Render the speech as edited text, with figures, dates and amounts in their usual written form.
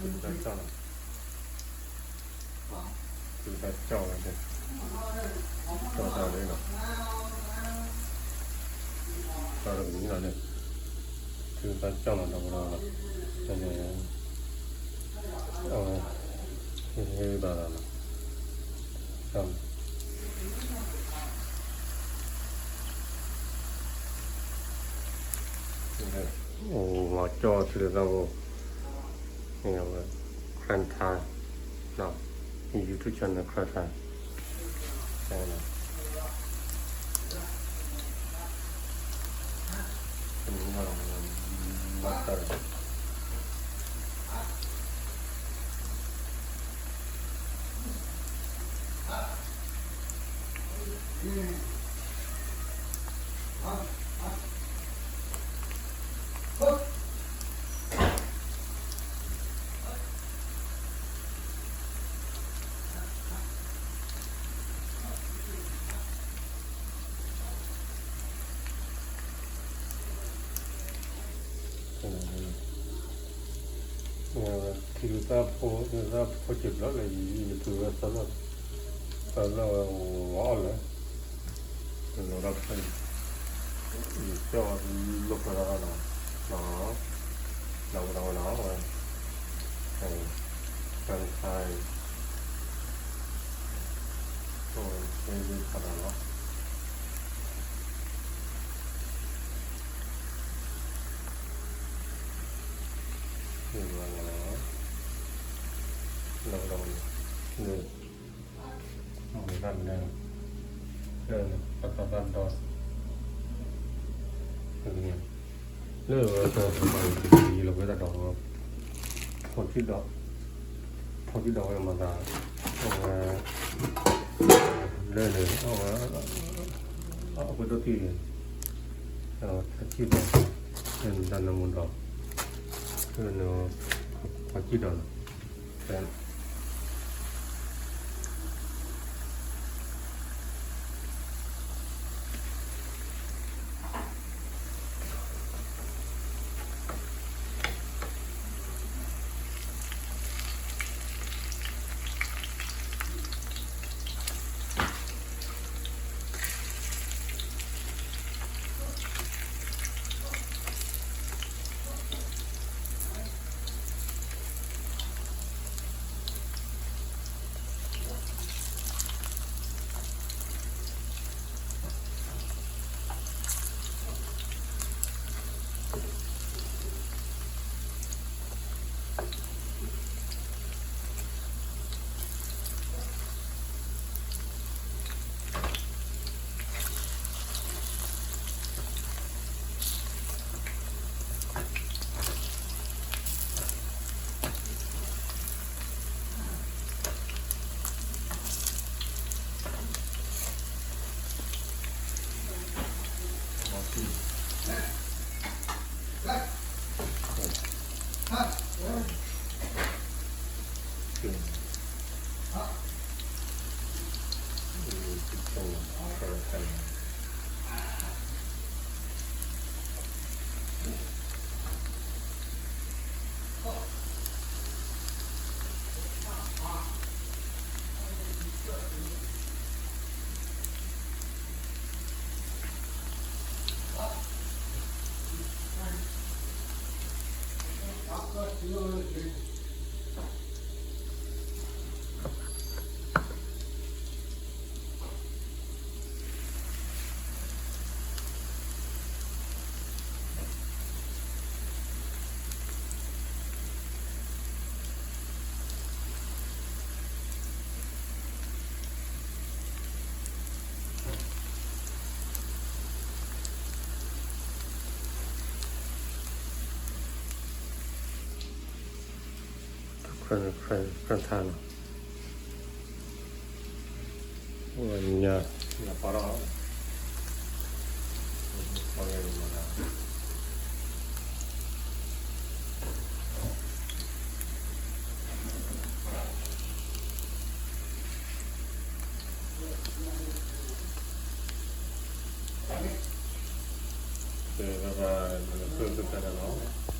됐잖아. 됐죠. 잘하네. 잘하네. 됐잖아. 나보다. 아니, 여기다. 참. 맞죠. 들여다보고, 그냥, 그란타, 나, 이 유튜브 채널 그란타. 맞다. Thì ta phô chụp đó là gì từ ta là ngõ rồi rồi đập thành cho lúc đó nó đầu nó rồi thành thành thai rồi cái gì cả đó thì là nó đầu người người gần này tắt đó lỡ cho mày là cái đó thôi chứ đó mà là lên này cái đó thì thật chứ đó nên là nó muốn đó nên nó thật chứ đó đấy kran than nhà nhà phá đó